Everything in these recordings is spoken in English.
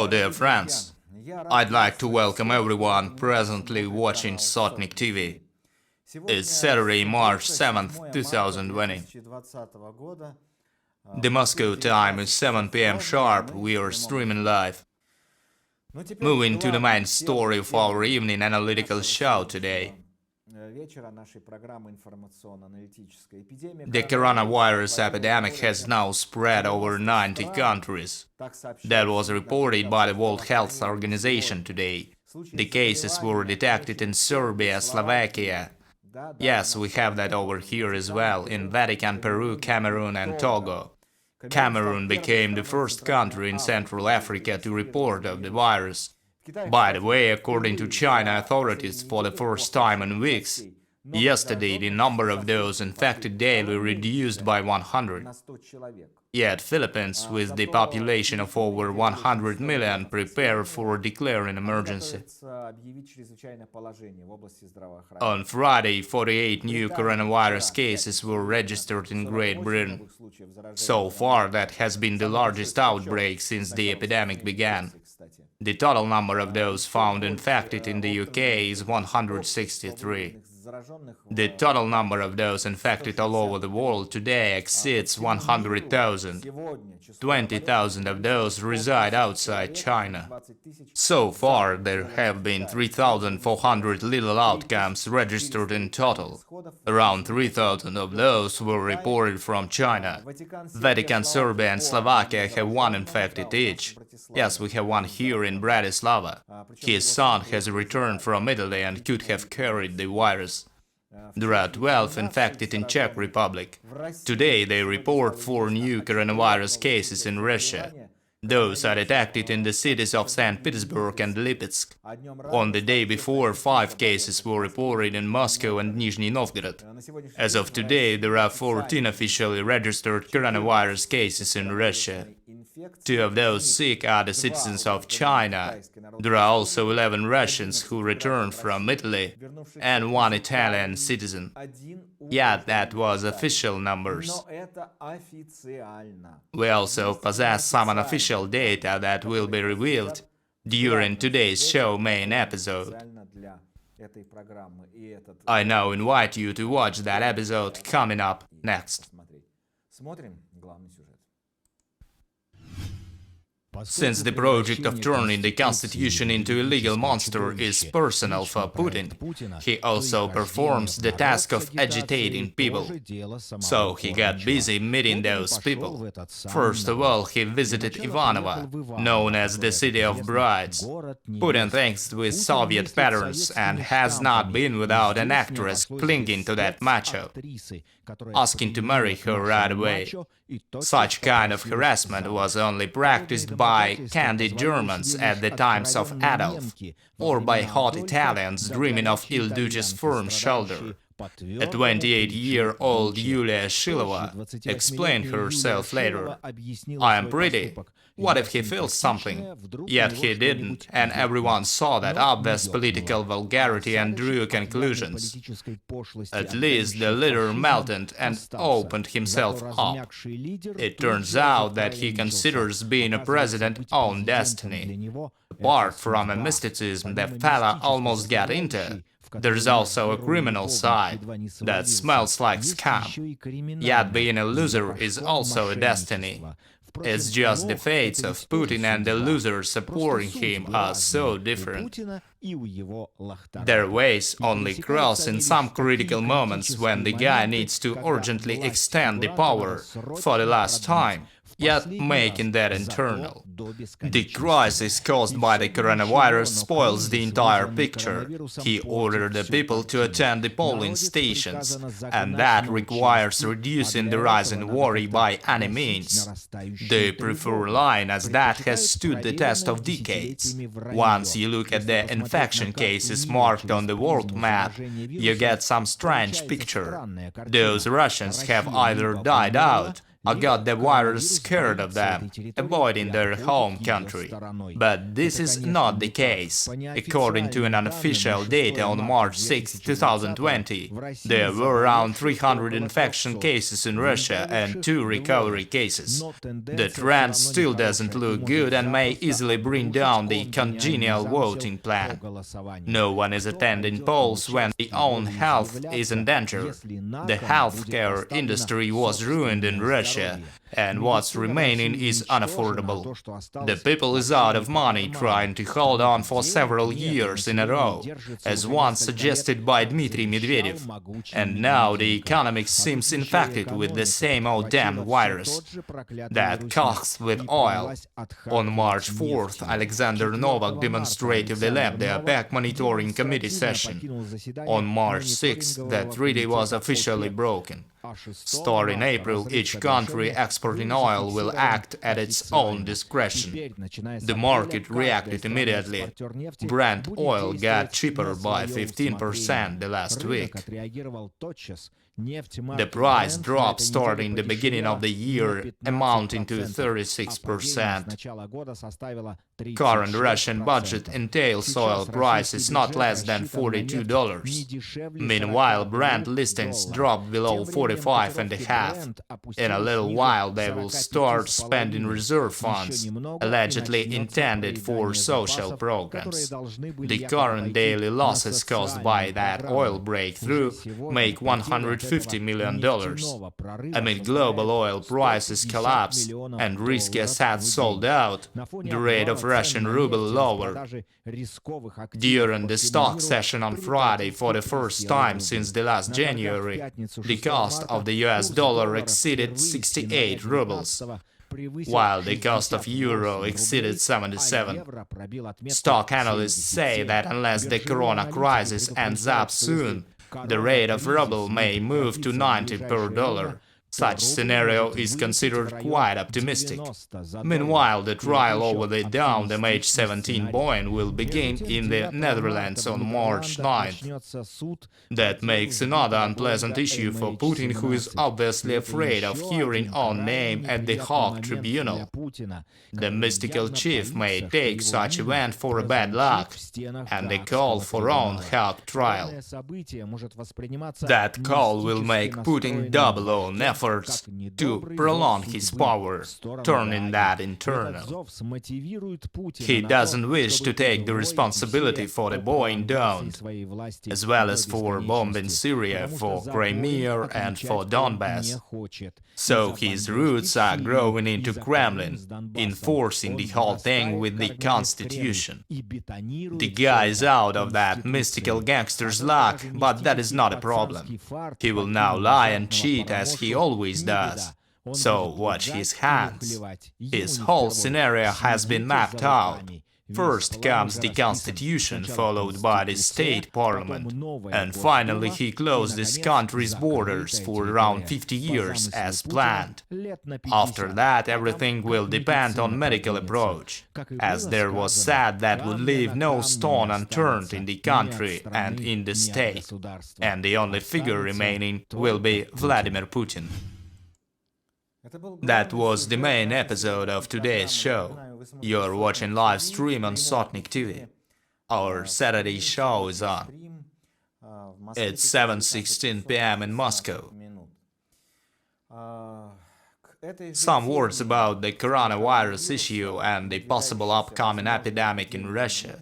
Hello, dear friends. I'd like to welcome everyone presently watching Sotnik-TV. It's Saturday, March 7th, 2020. The Moscow time is 7 p.m. sharp. We are streaming live. Moving to the main story of our evening analytical show today. The coronavirus epidemic has now spread over 90 countries. That was reported by the World Health Organization today. The cases were detected in Serbia, Slovakia. Yes, we have that over here as well, in Vatican, Peru, Cameroon and Togo. Cameroon became the first country in Central Africa to report of the virus. By the way, according to China authorities, for the first time in weeks, yesterday the number of those infected daily reduced by 100. Yet Philippines, with the population of over 100 million, prepare for declaring emergency. On Friday, 48 new coronavirus cases were registered in Great Britain. So far, that has been the largest outbreak since the epidemic began. The total number of those found infected in the UK is 163. The total number of those infected all over the world today exceeds 100,000. 20,000 of those reside outside China. So far, there have been 3,400 little outcomes registered in total. Around 3,000 of those were reported from China. Vatican, Serbia and Slovakia have one infected each. Yes, we have one here in Bratislava. His son has returned from Italy and could have carried the virus. There are 12 infected in Czech Republic. Today they report 4 new coronavirus cases in Russia. Those are detected in the cities of St. Petersburg and Lipetsk. On the day before, 5 cases were reported in Moscow and Nizhny Novgorod. As of today, there are 14 officially registered coronavirus cases in Russia. 2 of those sick are the citizens of China. There are also 11 Russians who returned from Italy and 1 Italian citizen. Yeah, that was official numbers. We also possess some unofficial data that will be revealed during today's show main episode. I now invite you to watch that episode coming up next. Since the project of turning the constitution into a legal monster is personal for Putin, he also performs the task of agitating people. So he got busy meeting those people. First of all, he visited Ivanovo, known as the city of brides. Putin thinks with Soviet patterns and has not been without an actress clinging to that macho, asking to marry her right away. Such kind of harassment was only practiced by candid Germans at the times of Adolf, or by hot Italians dreaming of Il Duce's firm shoulder. A 28-year-old Yulia Shilova explained herself later, "I am pretty. What if he feels something?" Yet he didn't, and everyone saw that obvious political vulgarity and drew conclusions. At least the leader melted and opened himself up. It turns out that he considers being a president's own destiny. Apart from a mysticism the fella almost got into, there's also a criminal side that smells like scam. Yet being a loser is also a destiny. It's just the fates of Putin and the losers supporting him are so different. Their ways only cross in some critical moments when the guy needs to urgently extend the power for the last time, yet making that internal. The crisis caused by the coronavirus spoils the entire picture. He ordered the people to attend the polling stations, and that requires reducing the rise in worry by any means. The preferred line as that has stood the test of decades. Once you look at the infection cases marked on the world map, you get some strange picture. Those Russians have either died out, got the virus scared of them, avoiding their home country. But this is not the case. According to an unofficial data on March 6, 2020, there were around 300 infection cases in Russia and 2 recovery cases. The trend still doesn't look good and may easily bring down the congenial voting plan. No one is attending polls when their own health is in danger. The healthcare industry was ruined in Russia, and what's remaining is unaffordable. The people is out of money trying to hold on for several years in a row, as once suggested by Dmitry Medvedev. And now the economy seems infected with the same old damn virus that coughs with oil. On March 4th, Alexander Novak demonstratively left the OPEC monitoring committee session. On March 6th, the treaty was officially broken. Starting April, each country exporting oil will act at its own discretion. The market reacted immediately. Brent oil got cheaper by 15% the last week. The price dropped starting the beginning of the year, amounting to 36%. Current Russian budget entails oil prices not less than $42. Meanwhile, Brent listings dropped below 45.5. In a little while, they will start spending reserve funds, allegedly intended for social programs. The current daily losses caused by that oil breakthrough make $150 million. Amid global oil prices collapse and risky assets sold out, the rate of Russian ruble lowered. During the stock session on Friday, for the first time since the last January, the cost of the US dollar exceeded 68 rubles, while the cost of euro exceeded 77. Stock analysts say that unless the corona crisis ends up soon, the rate of ruble may move to 90 per dollar. Such scenario is considered quite optimistic. Meanwhile, the trial over the downed MH17 Boeing will begin in the Netherlands on March 9th. That makes another unpleasant issue for Putin, who is obviously afraid of hearing own name at the Hague Tribunal. The mystical chief may take such event for a bad luck, and the call for own Hague trial. That call will make Putin double own efforts to prolong his power, turning that internal. He doesn't wish to take the responsibility for the Boeing downed, as well as for bombing Syria, for Crimea and for Donbass. So his roots are growing into Kremlin, enforcing the whole thing with the constitution. The guy is out of that mystical gangster's luck, but that is not a problem. He will now lie and cheat as he always does. So watch his hands. His whole scenario has been mapped out. First comes the constitution, followed by the state parliament, and finally he closed his country's borders for around 50 years as planned. After that, everything will depend on medical approach, as there was said that would leave no stone unturned in the country and in the state, and the only figure remaining will be Vladimir Putin. That was the main episode of today's show. You're watching live stream on Sotnik-TV. Our Saturday show is on. It's 7:16 p.m. in Moscow. Some words about the coronavirus issue and the possible upcoming epidemic in Russia.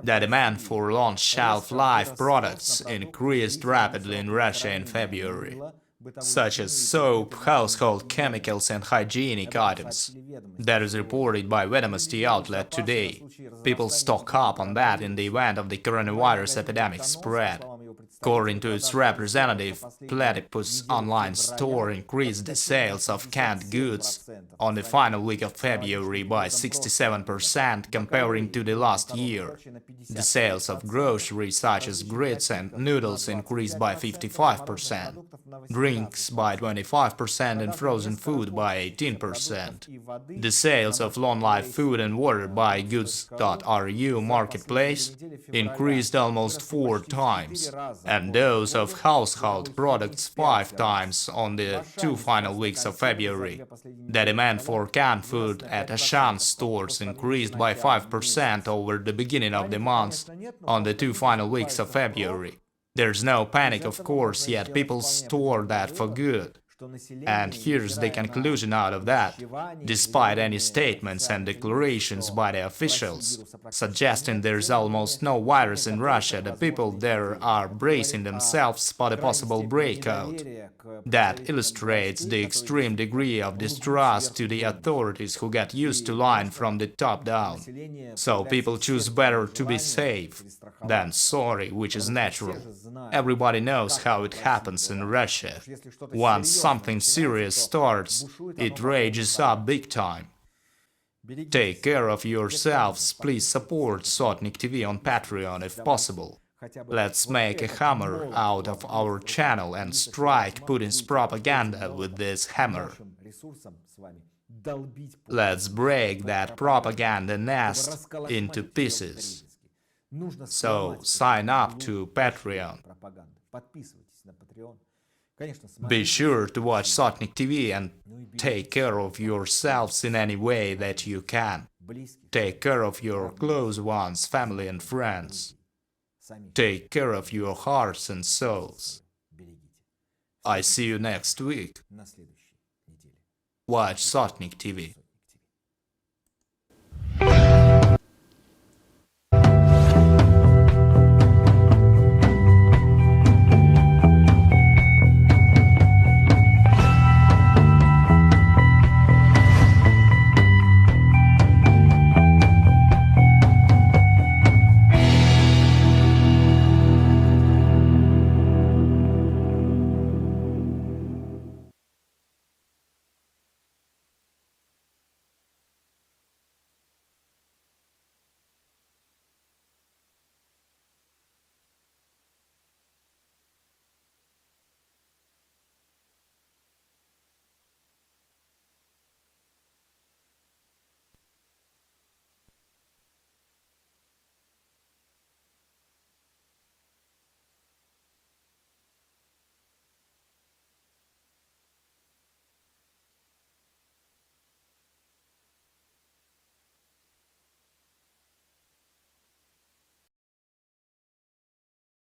The demand for long shelf-life products increased rapidly in Russia in February, such as soap, household chemicals and hygienic items. That is reported by Vedomosti outlet today. People stock up on that in the event of the coronavirus epidemic spread. According to its representative, Platypus online store increased the sales of canned goods on the final week of February by 67% comparing to the last year. The sales of groceries such as grits and noodles increased by 55%, drinks by 25% and frozen food by 18%. The sales of long-life food and water by Goods.ru marketplace increased almost 4 times, and those of household products 5 times on the 2 final weeks of February. The demand for canned food at Ashan stores increased by 5% over the beginning of the month on the 2 final weeks of February. There's no panic, of course, yet people store that for good. And here's the conclusion out of that. Despite any statements and declarations by the officials suggesting there's almost no virus in Russia, the people there are bracing themselves for the possible breakout. That illustrates the extreme degree of distrust to the authorities who get used to lying from the top down. So people choose better to be safe than sorry, which is natural. Everybody knows how it happens in Russia. Once something serious starts, it rages up big time. Take care of yourselves, please support Sotnik-TV on Patreon if possible. Let's make a hammer out of our channel and strike Putin's propaganda with this hammer. Let's break that propaganda nest into pieces. So sign up to Patreon. Be sure to watch Sotnik-TV and take care of yourselves in any way that you can. Take care of your close ones, family and friends. Take care of your hearts and souls. I see you next week. Watch Sotnik-TV.